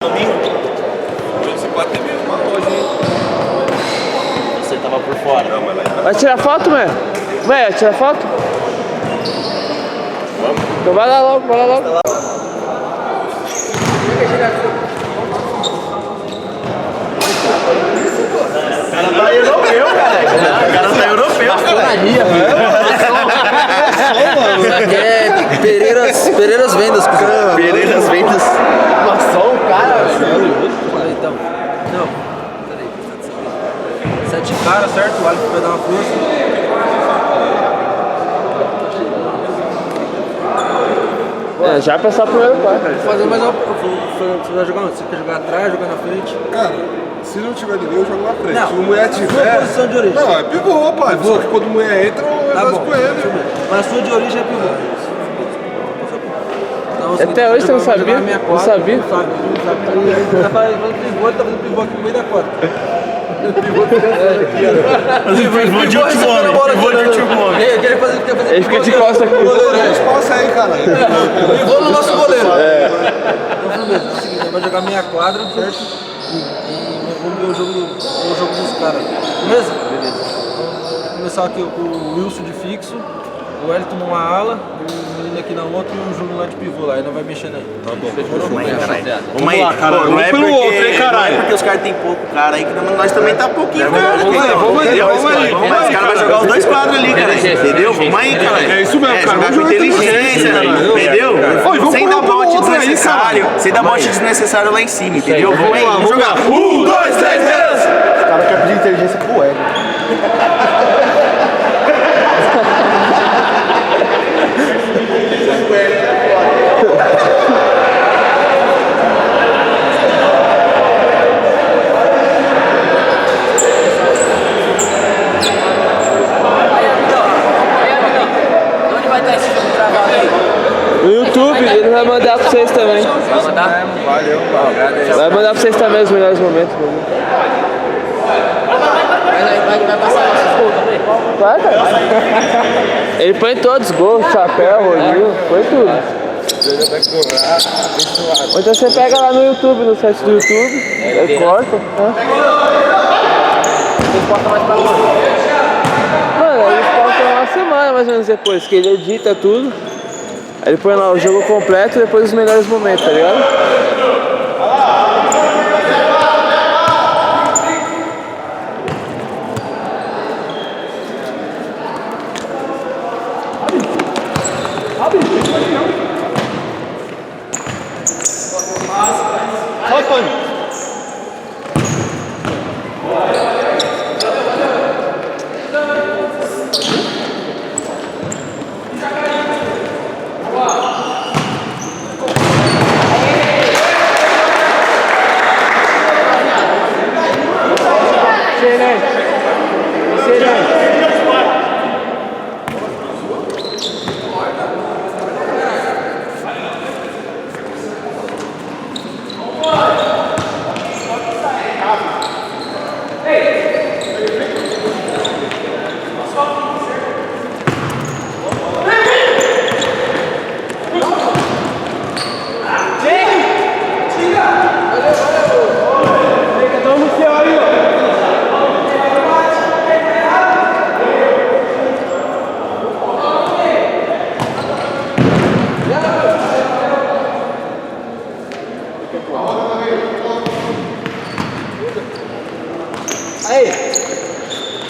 Você tava por fora. Vai tirar foto, velho? Vai tirar foto? Vamos. Então vai lá logo, vai lá logo. O cara tá europeu, cara. O cara tá europeu. Maçonaria, velho. Isso aqui é Pereiras Vendas, cara. Pereiras Vendas. Maçom, cara, velho. Então, não. Peraí. 7 caras, certo? O Alisson vai dar uma força. É, já passar pro primeiro quarto. Vou fazer mais uma. Você vai jogar onde? Você quer jogar atrás, jogar na frente? Cara, se não tiver ninguém, eu jogo na frente. Não, Se a mulher sua tiver. posição de origem. Não, é pivô, pai. Só que quando a mulher entra, eu Tá faço bom. com ele. Mas a sua de origem é pivô. Então, Até hoje você não sabia? Não sabia? Não sabe. Ele tá fazendo pivô, ele tá fazendo pivô aqui no meio da quadra. Pivô de último homem. Pivô de último homem. Ele fica de costas aqui. Resposta aí, cara. Pivô no nosso goleiro. Então, beleza. É o seguinte, ele vai jogar meia quadra, certo? E vamos ver o jogo dos caras. Beleza? Beleza. Vamos começar aqui com o Wilson de fixo, o Wellington numa ala, o menino aqui na outra e o Júnior lá de pivô lá. Ele não vai mexer nem. Tá bom. Vamos aí, caralho. Vamos lá, caralho. Pô, não é Vamos pelo outro, hein, caralho. Não é porque os caras têm pouco cara aí, que nós também tá pouquinho, cara. Vamos aí. Os caras vão jogar os dois quadros ali, cara. Entendeu? Vamos aí, cara. É isso mesmo, cara. Jogar com inteligência, entendeu? Sem dar bote desnecessário. Sem dar bote desnecessário lá em cima, entendeu? Vamos aí, vamos jogar. 1, 2, 3, beleza! Os caras querem pedir inteligência pro Hélio. No YouTube, ele vai mandar pra vocês também. Vai mandar? Valeu, Vai mandar pra vocês também os melhores momentos. Vai passar nossos gols também? Vai, cara. Ele põe todos, gols, chapéu, rolinho, põe tudo. Ou então você pega lá no YouTube, no site do YouTube, aí corta. Ele corta mais pra longe. Mano, eles cortam uma semana mais ou menos depois, que ele edita tudo. Aí ele põe lá o jogo completo e depois os melhores momentos, tá ligado?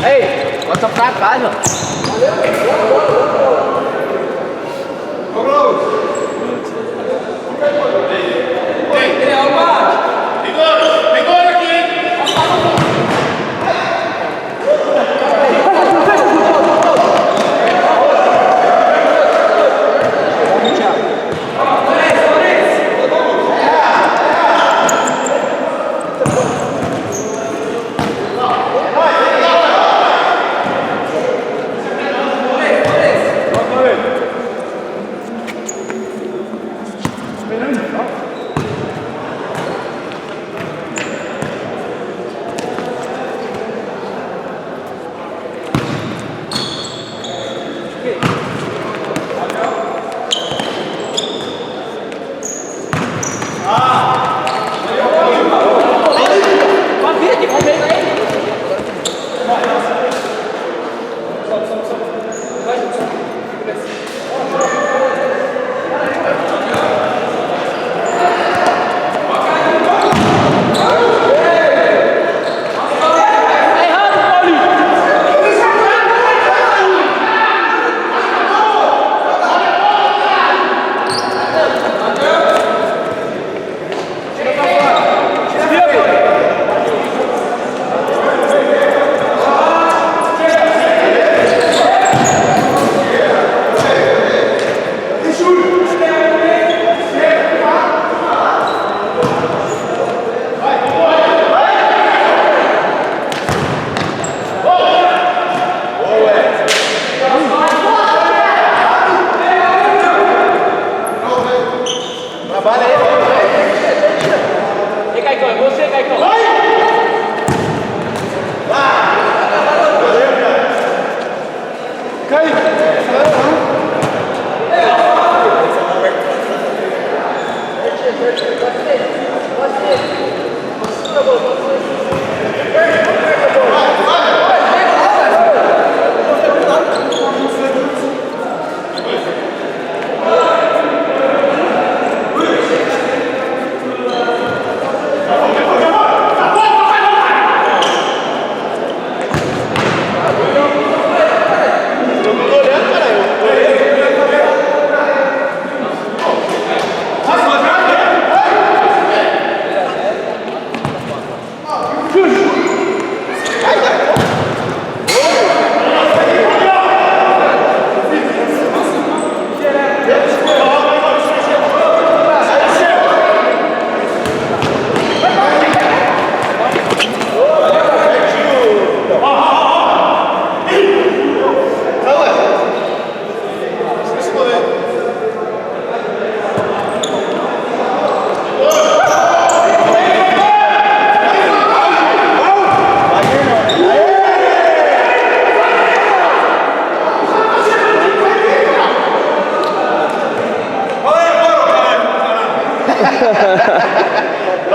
Ei, bota pra cá, João.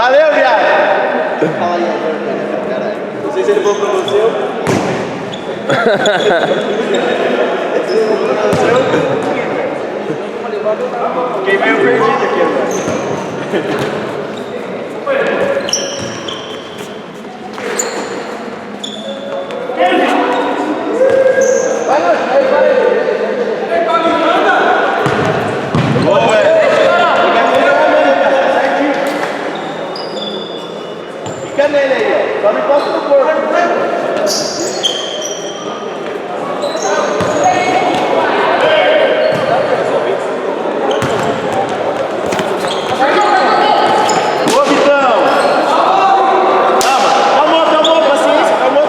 Valeu, viado! Fala aí, caralho. Não sei se ele falou pra você ou... Fiquei meio perdido aqui agora. Fica nele aí, ó. Só não encosta no corpo. Ô, Vitão! Calma, paciência. Calma.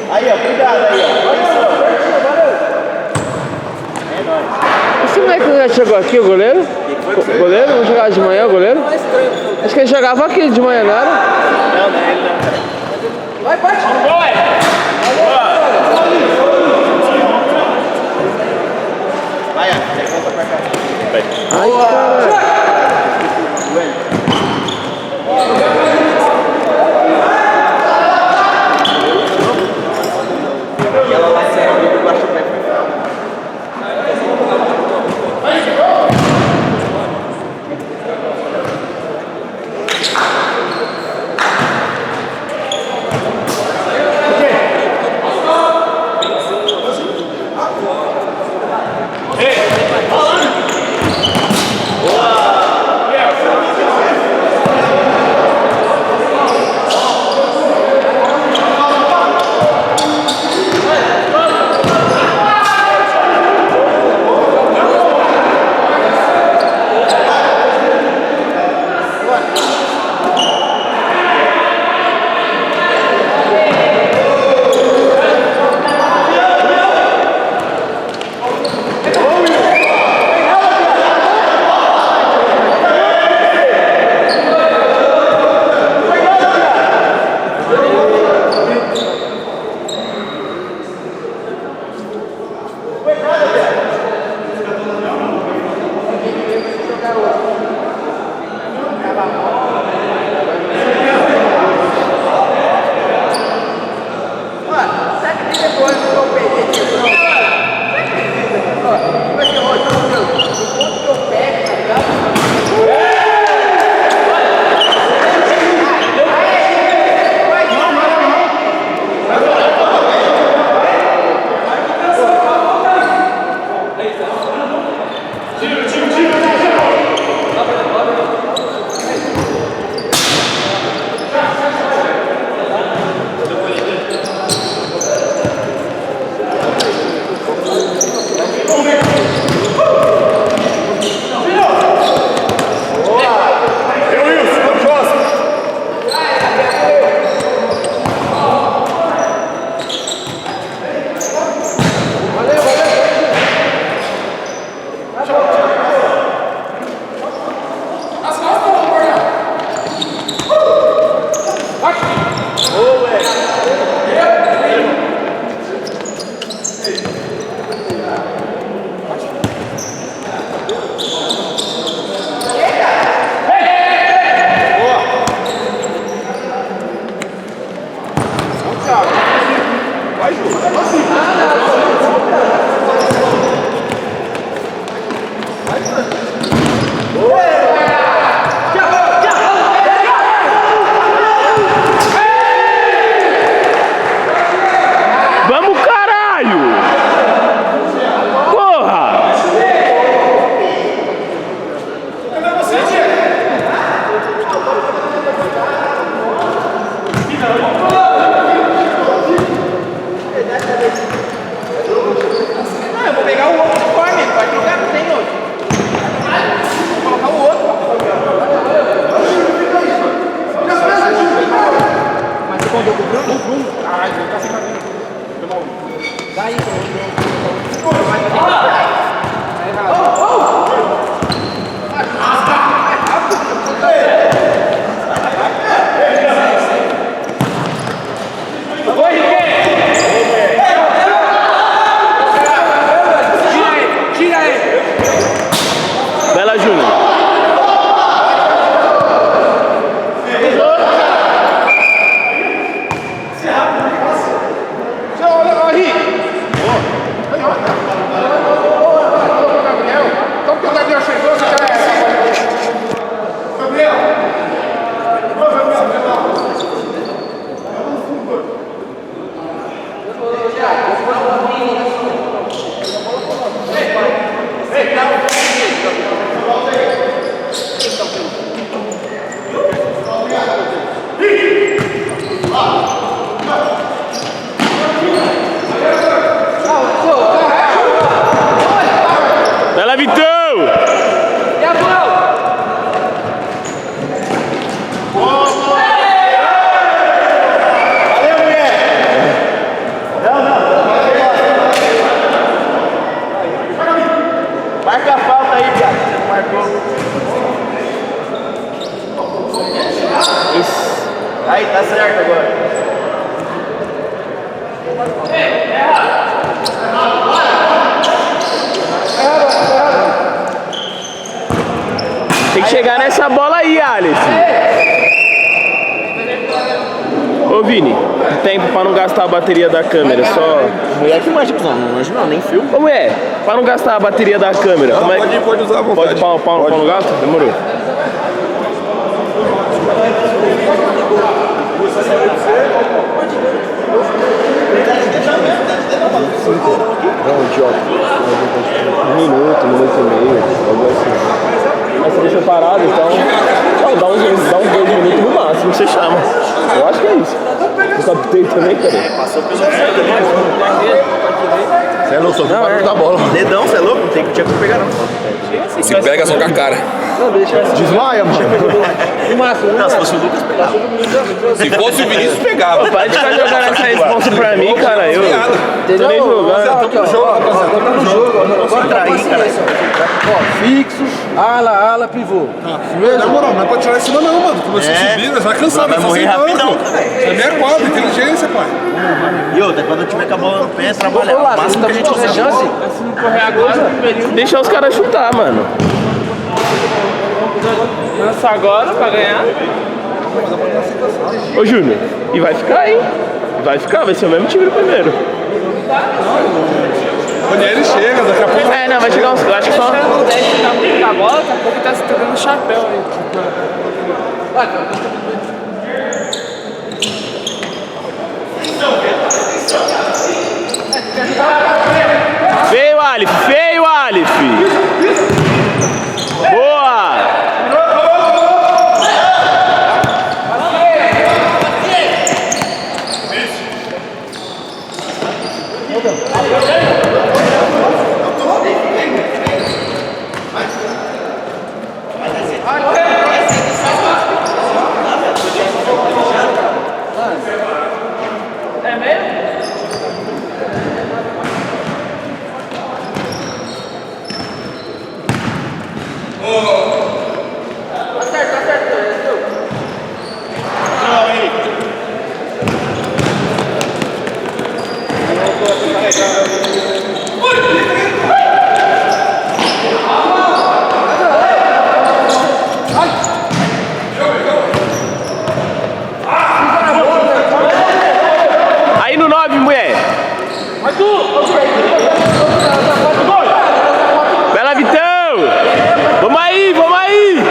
Aí, ó, cuidado aí, ó. Esse moleque não já chegou aqui, o goleiro? O goleiro? Vamos jogar de manhã, o goleiro? Acho que ele jogava aqui de manhã, não era? Não, não é ele não, cara. Vai, bate! Vai, ó. Volta pra cá. Ai, caralho. E ela vai sair ali debaixo do pé. Boa! respondeu pro Bruno? Caralho, ele tá sem cabelo. Daí, Bela Júnior. Bela Vitão! e a bola? Marca a falta aí, cara. Você não marcou. Isso. Aí, tá certo agora. Tem que chegar nessa bola aí, Alex. Ô Vini, tempo pra não gastar a bateria da câmera, só... Mulher que manja, não, nem filme. Ô mulher, pra não gastar a bateria da câmera, como é que... Pode usar à vontade. Pode pau no gasto? Demorou. Não, idiota. 1 minuto, 1 minuto e meio, algo assim. Mas você deixou parado, então... Não, dá uns 2 minutos no máximo, você chama. Eu acho que é isso. Eu captei também, cara. Passou pelo certo ali. Você é louco, Não, é. da bola. Dedão, você é louco? Não tinha que pegar, não. Se pega só com a cara. Desmaia, mano. No máximo, Não, se fosse o Lucas, pegava. Se fosse o Vinícius, pegava. Para de ficar jogando essa responsa pra mim, cara. Eu tô nem jogando. Aqui, ó, tá no jogo, agora paciência. Ó, fixo, ala, pivô. Demorou, não é pra tirar em cima não, mano. Começou a subir, nós vai cansar, Vai morrer rapidão, cara. É meia quadra, inteligência, pai. E outra, quando eu tiver com a bola no pé, trabalhar. O máximo que a gente tiver consegue. chance, Deixa os caras chutar, mano. Lança agora pra ganhar. Ô Júnior, e vai ficar, hein? Vai ficar, vai ser o mesmo time do primeiro. Quando ele chega, daqui a pouco. É, não, vai chegar uns. Acho que só. O 10 tá muito com a bola, daqui a pouco tá se tocando chapéu aí. Feio, Alif! Feio, Alif! Boa! Aí no 9, mulher! Bela Vitão! Vamos aí, vamos aí!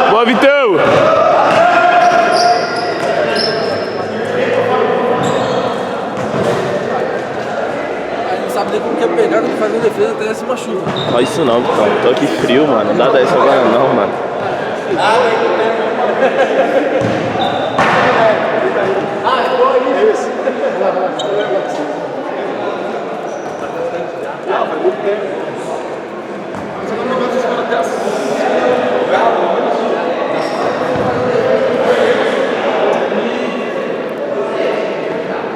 Boa, Vitão! aí não sabe nem como que é pegar, tem que fazer defesa até se machuca. Olha isso não, Vitão. Tô aqui frio, mano. Não dá dessa agora não, mano.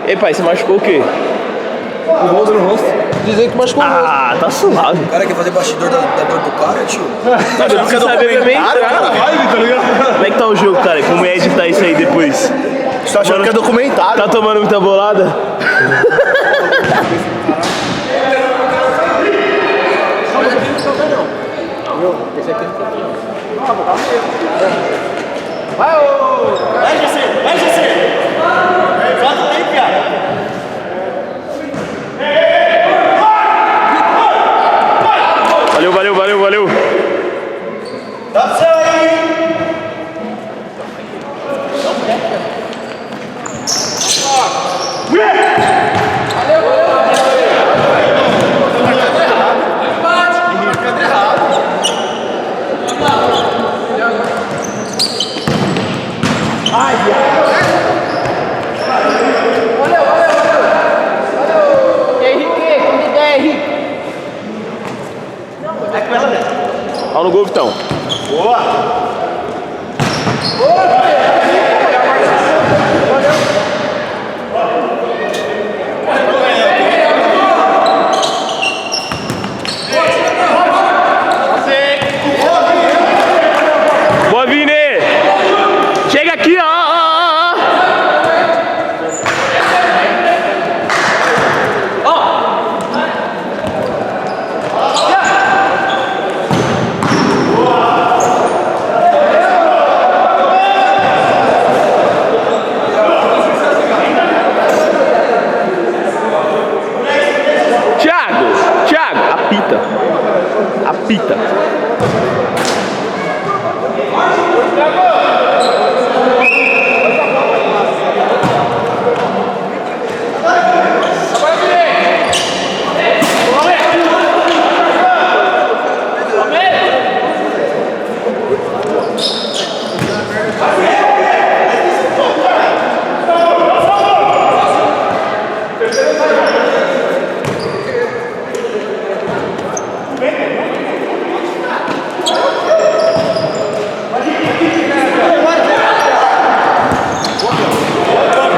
Ei, pai, você machucou o quê? O rosto no rosto. Dizem que machucou o rosto. Ah, tá suave. O cara quer fazer bastidor da dor do cara, tio. Tá achando que saber também, Como é que tá o jogo, cara? Como é editar isso aí depois? Você tá achando que é documentário? Tá tomando muita bolada? Vai, GC! Solta o tempo, cara! Valeu. Dá pra você aí! Olha no gol, Vitão. Boa! Boa, Vini! Chega aqui, ó! Thiago, apita.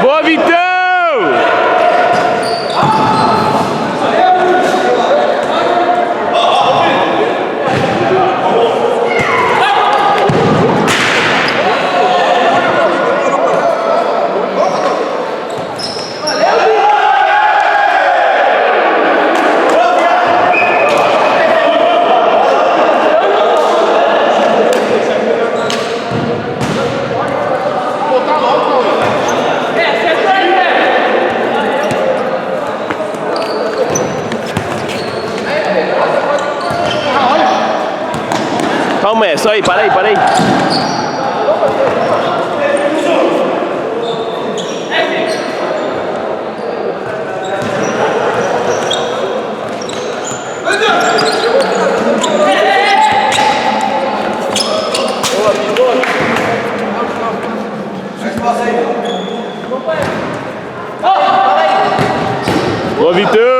Boa, Vitão! Calma aí, só aí, para aí. Boa, Vitão!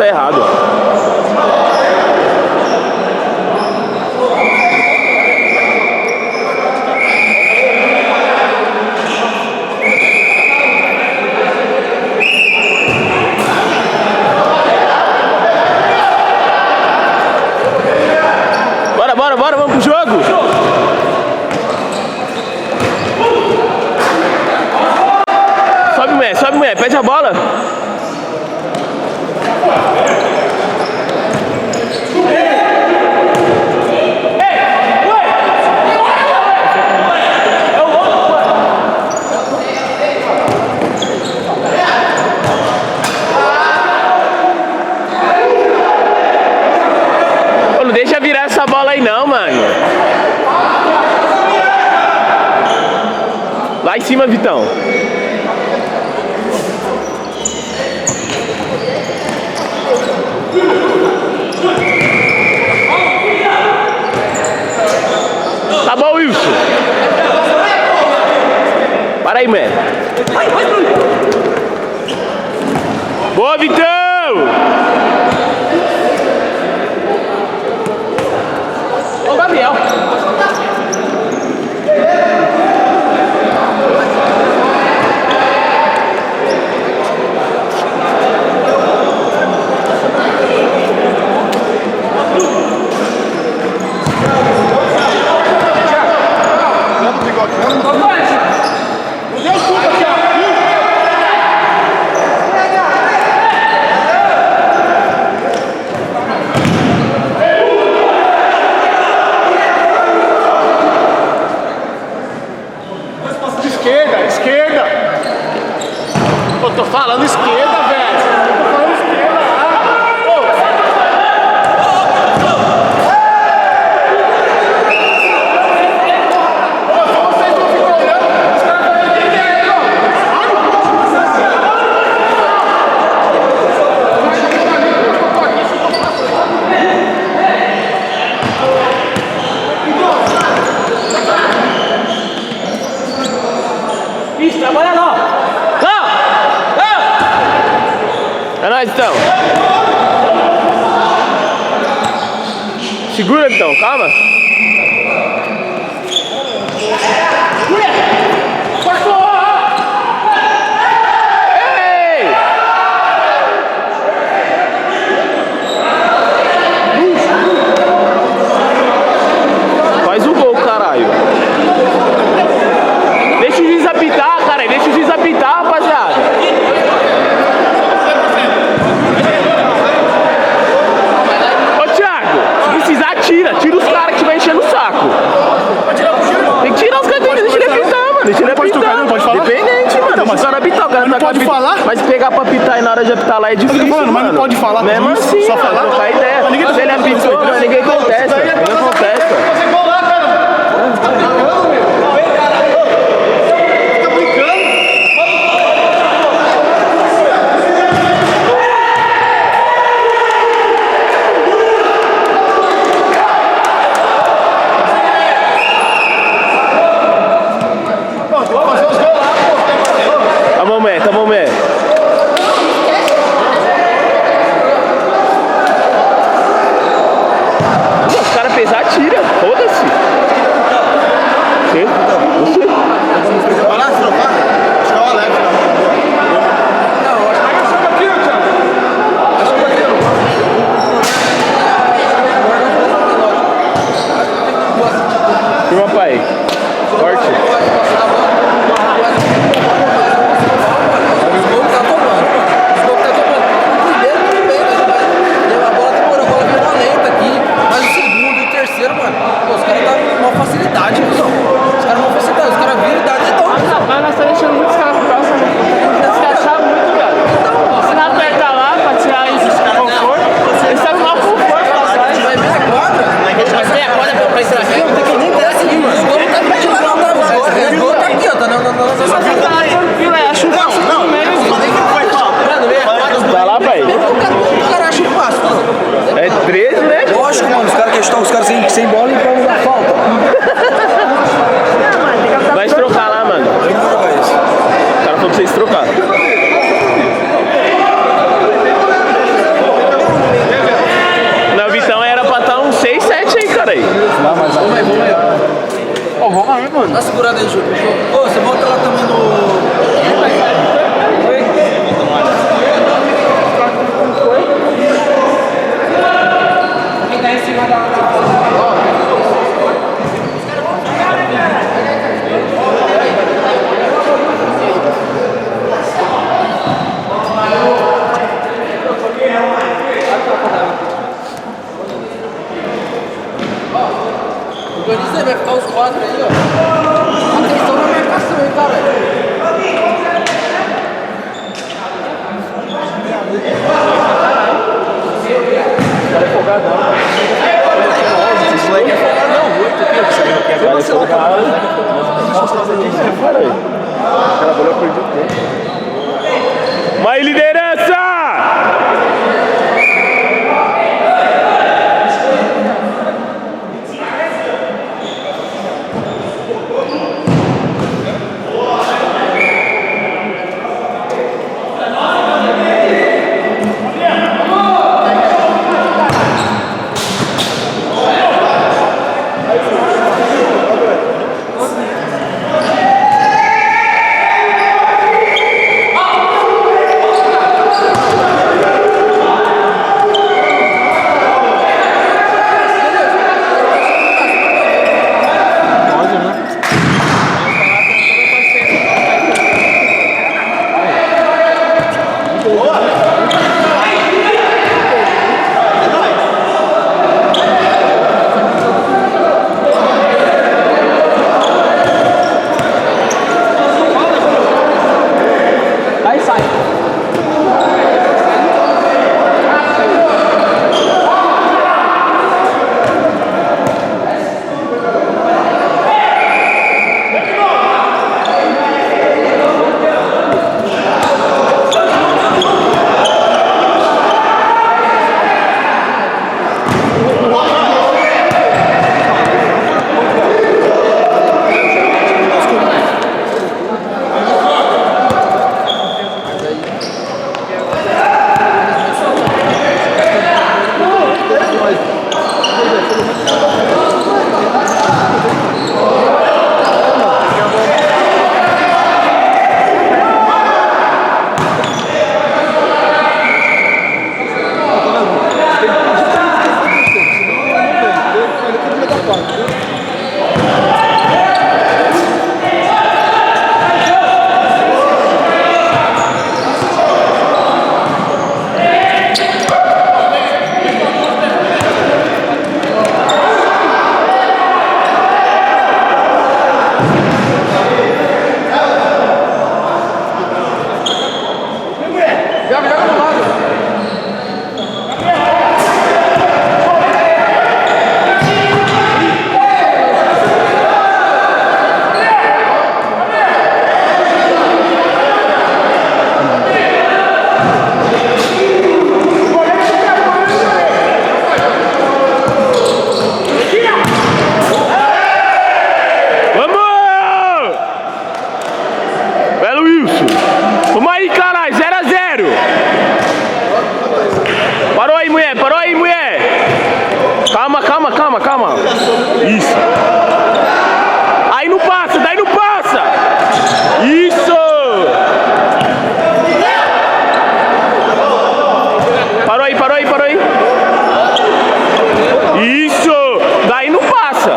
errado. Bora, vamos pro jogo! Sobe, mulher, pede a bola! Não deixa virar essa bola aí não, mano. Lá em cima, Vitão. Tá bom, Wilson. Para aí, mano. Boa, Vitão! Gabriel. Esquerda! Eu tô falando esquerda, velho! Eu tô falando esquerda! Só vocês não ficam olhando, os caras vão entender aí, ó! Isso, trabalha lá! É nóis, então. Segura, então, calma. Ei! Faz o gol, caralho. Deixa o juiz apitar, cara. Deixa o juiz apitar, rapaziada. Ô, Thiago, se precisar, tira os caras que estiver enchendo o saco. Tem que tirar os caras, deixa ele apitar, mano. Deixa ele apitar. Não pode falar? Dependente, mano. Mas o cara apitar, o cara não pode falar? Mas pegar pra apitar e na hora de apitar lá é difícil. Eu tô falando, mas não pode falar. Mesmo assim, só mano, falar. trocar ideia. Mas ninguém tá Se ele falando apitou, isso, ninguém contesta. Ninguém contesta. Você vai lá, cara! Tá brincando? Tá bom, Mé, tá bom, Mé. Os caras pesar, tira. Foda-se. Você? Vai lá, se trocar. Acho que é o Alex. Firma, pai. Forte. Mas nós estamos deixando muitos caras próximos. Eles querem achar muito, velho. Se não apertar lá pra tirar isso de conforto, eles estão mal conforto lá atrás. Mas meia quadra pra entrar aqui, não tem que nem desce ali, mano. Os gols tá pedindo pra andar, os gols. hein, mano? Dá uma segurada aí, Júlio. Ô, você volta lá também no... Organiza aí, vai ficar os quatro aí, ó. Atenção na marcação, hein, cara. Vai, liderança! Calma. Isso. Aí não passa, daí não passa. Isso. Parou aí. Isso. Daí não passa.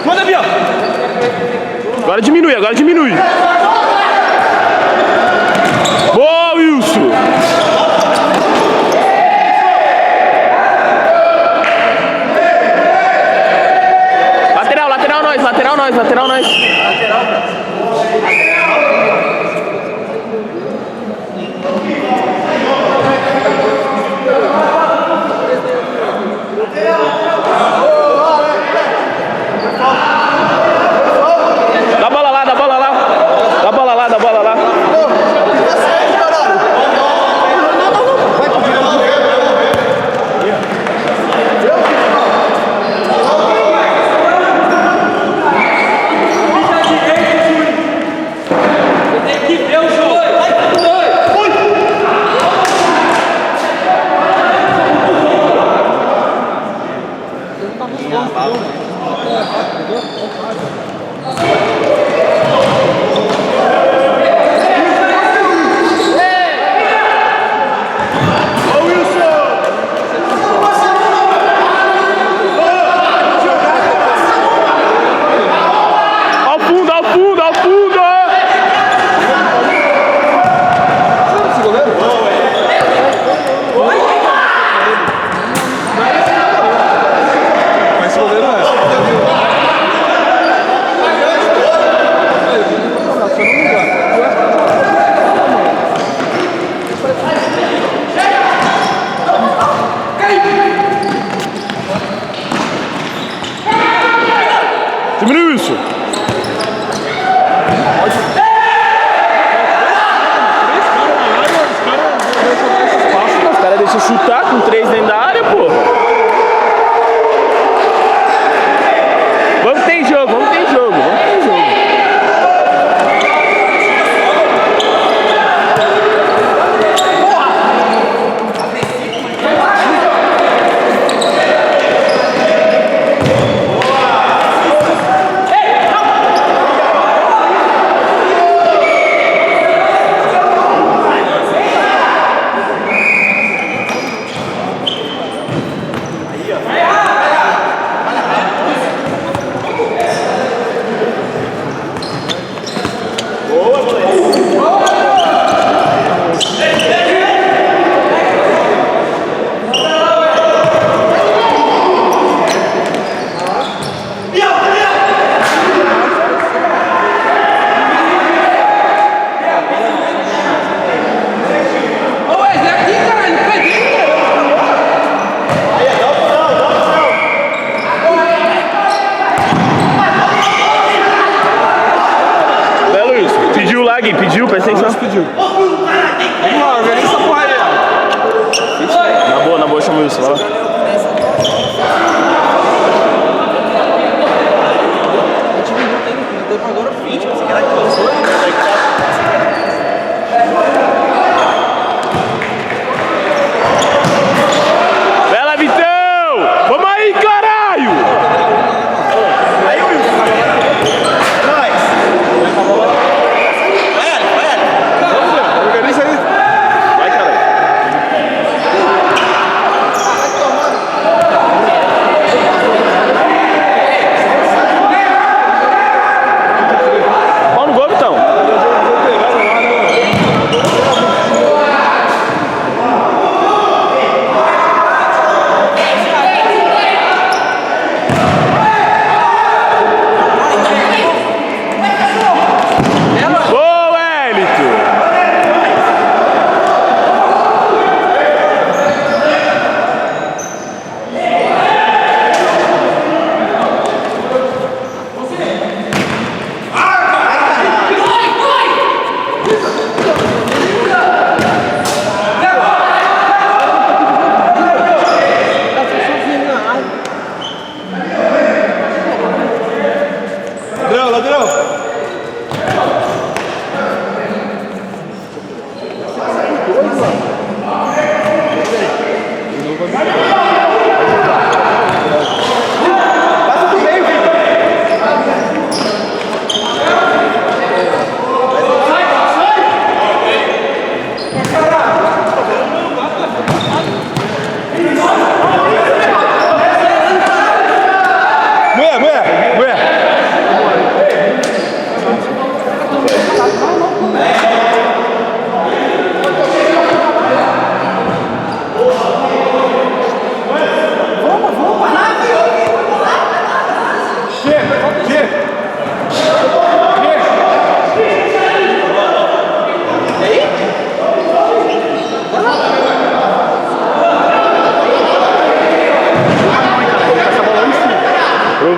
Manda, Biel. Agora diminui. Boa, Wilson. Lateral nós. Dá bola lá.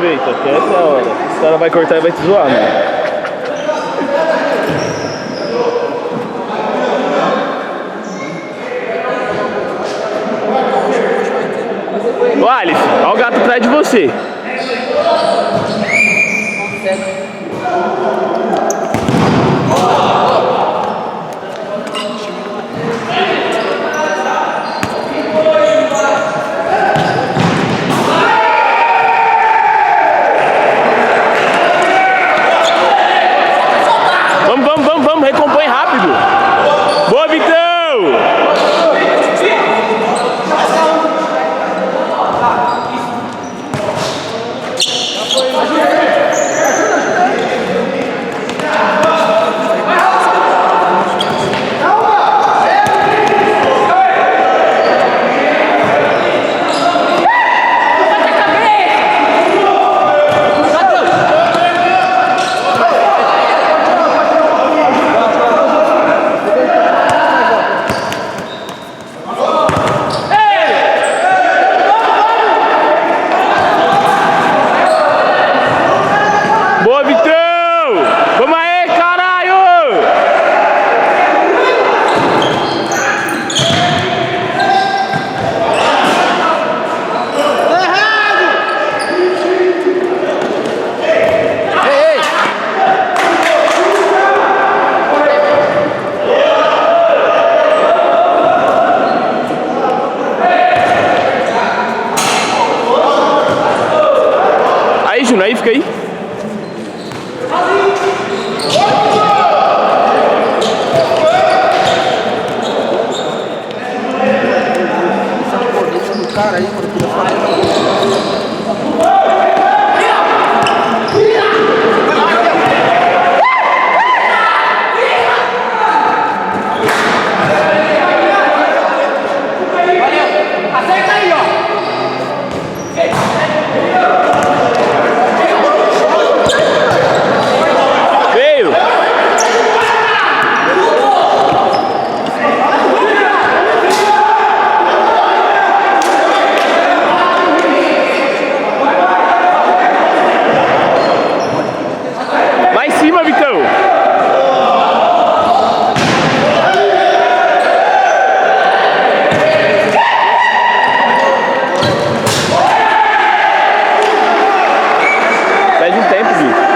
aproveita, que essa é a hora. Esse cara vai cortar e vai te zoar, mano. Ô Alice, olha o gato atrás de você. Vamos, recompõe rápido. Boa, Vitão! Boa, Vitão! Vamos aí, caralho! Aí, Juno, aí, fica aí. Cara aí, mano, que eu falei. Acerta aí, ó. Veio! Lá em cima, Vitão! Perde um tempo, Vitor.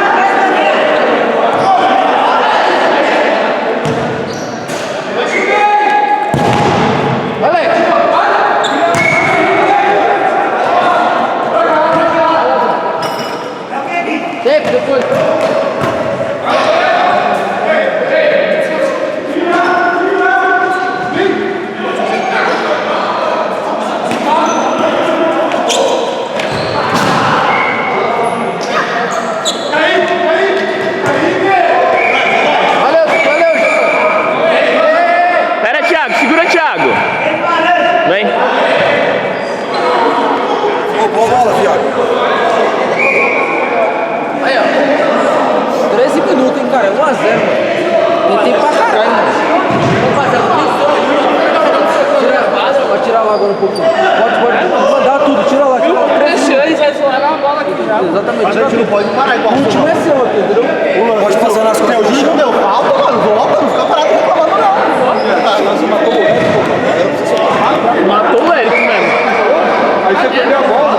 Tempo, depois. Pera, Thiago, segura, Thiago. Vem. Boa bola, viado. Aí, ó. 13 minutos, hein, cara. 1 a 0, mano. Tem tempo pra caralho, mano. Pode tirar lá agora um pouquinho. Pode mandar tudo. Tira lá. Deixa ele, vai zoar na bola aqui já. Exatamente. Mas a gente não pode parar igual O último é seu aqui, entendeu? Pode passar nas costas. O juiz não deu falta, mano. Volta, não fica parado reclamando, não. Matou o Érico mesmo. Aí você perdeu a bola.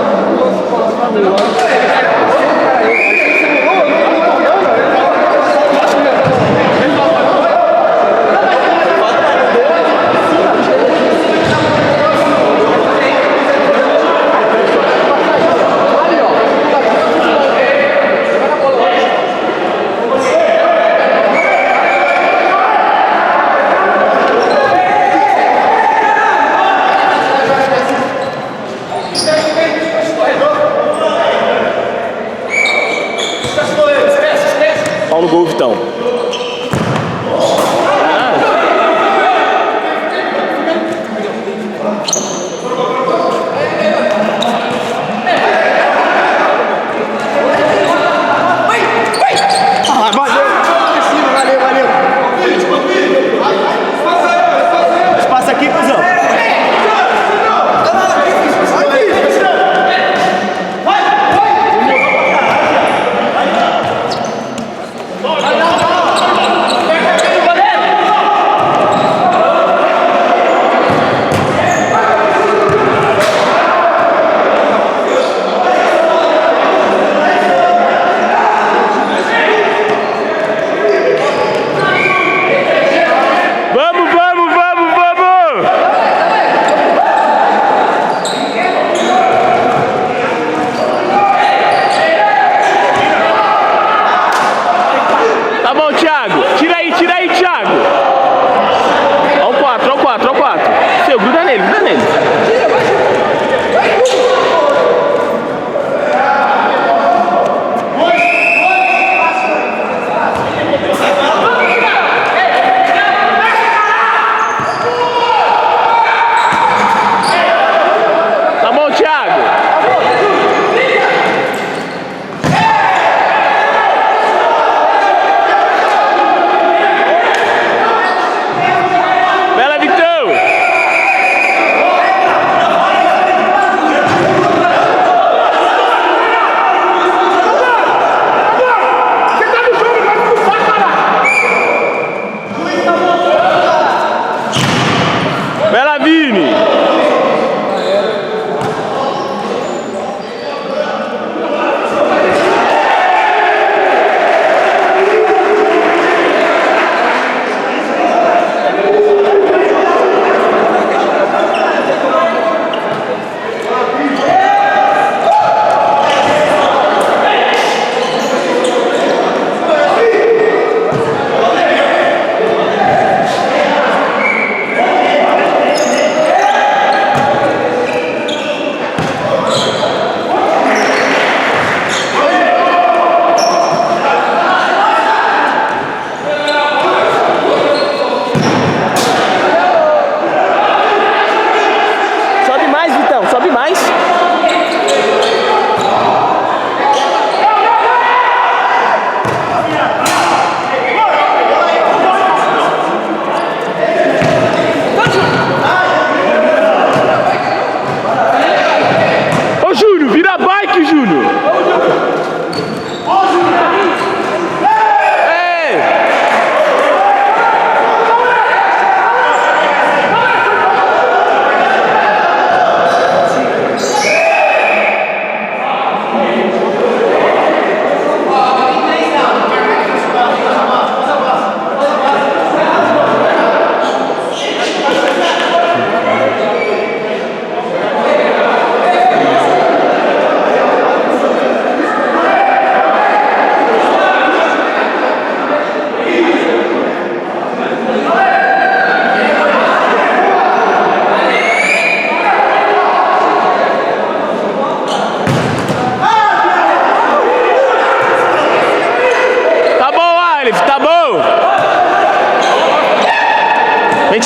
Pau no gol, Vitão. Valeu. Espaço aqui, cuzão.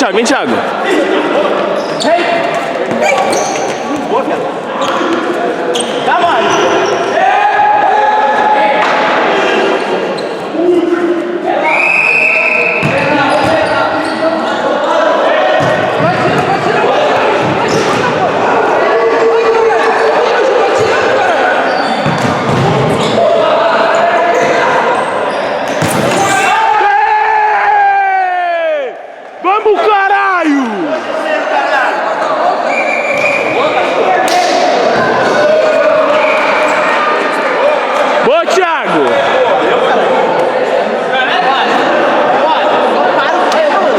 Thiago, vem, Thiago. Vamos, caralho! Boa, Thiago!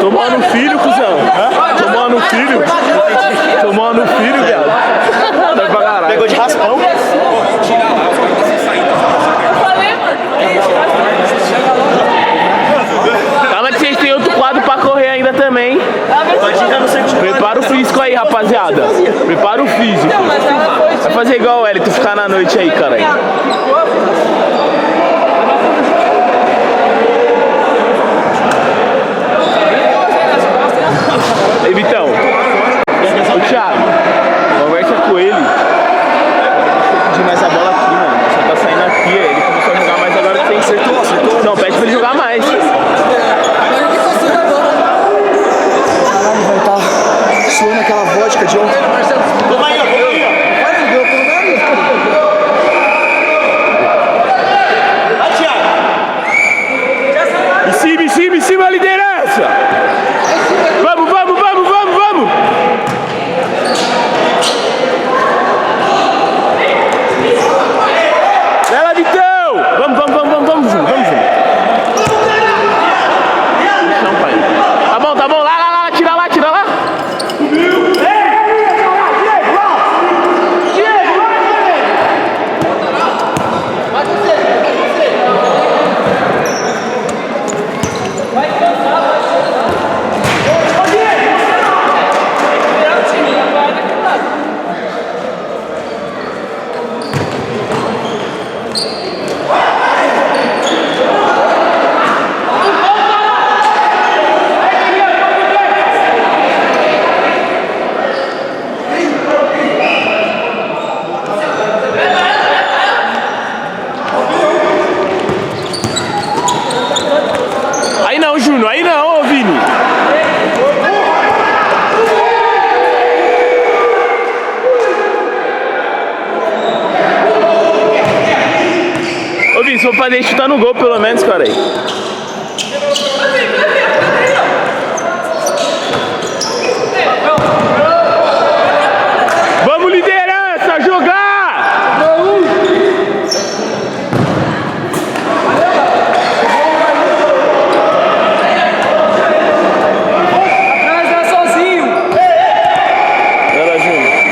Tomando filho, cuzão. Tomando filho. Tomando filho, viado. Vai pra caralho. Pegou de raspão. Eu falei, mano. Calma que vocês têm outro quadro pra correr ainda também. Prepara o físico aí, rapaziada. Prepara o físico. Vai fazer igual o Hélio, tu ficar na noite aí, caralho. Ei, Vitão. Ô, Thiago, conversa com ele. Pedir mais a bola aqui, mano. Só tá saindo aqui, ele começou a jogar mais agora que tem. Acertou. Não, pede pra ele jogar mais. Caralho, vai estar suando aquela vodka de ontem. Vamos aí, ó. Vai, Thiago. Em cima a liderança! Vamos! Bela, Vitão! Vamos junto. Não, pai. Tá bom, lá, tira lá. Aí não, Júnior, aí não, ô Vini. Ô Vini, se for fazer isso, chutar no gol pelo menos, cara aí. Vamos, liderança, jogar! Ela, Júnior.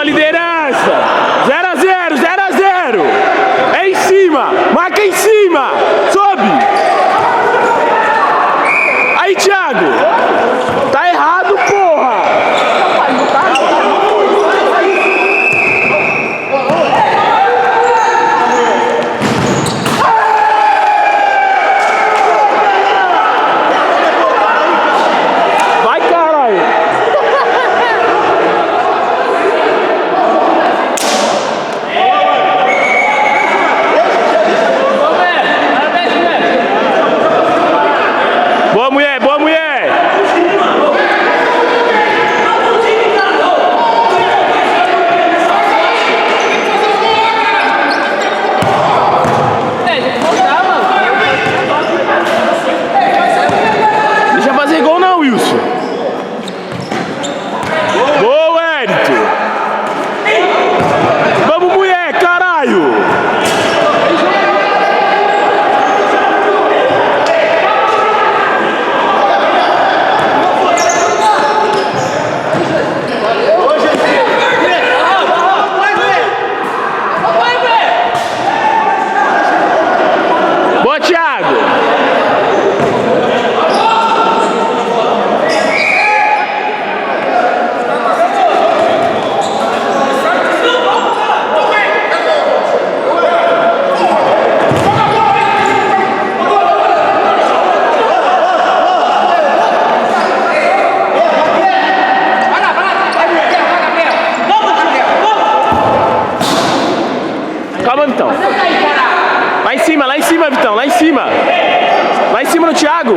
liderança. 0 a 0, 0 a 0. É em cima. Marca em cima. Sobe. Aí, Thiago. Tá errado, porra. Vai, caralho. Boa, mulher, boa, mulher. Deixa fazer gol não, Wilson. Boa, Edito. Vamos, mulher, caralho. Boa, Thiago. Calma, Vitão. Lá em cima, Vitão, lá em cima. Lá em cima no Thiago.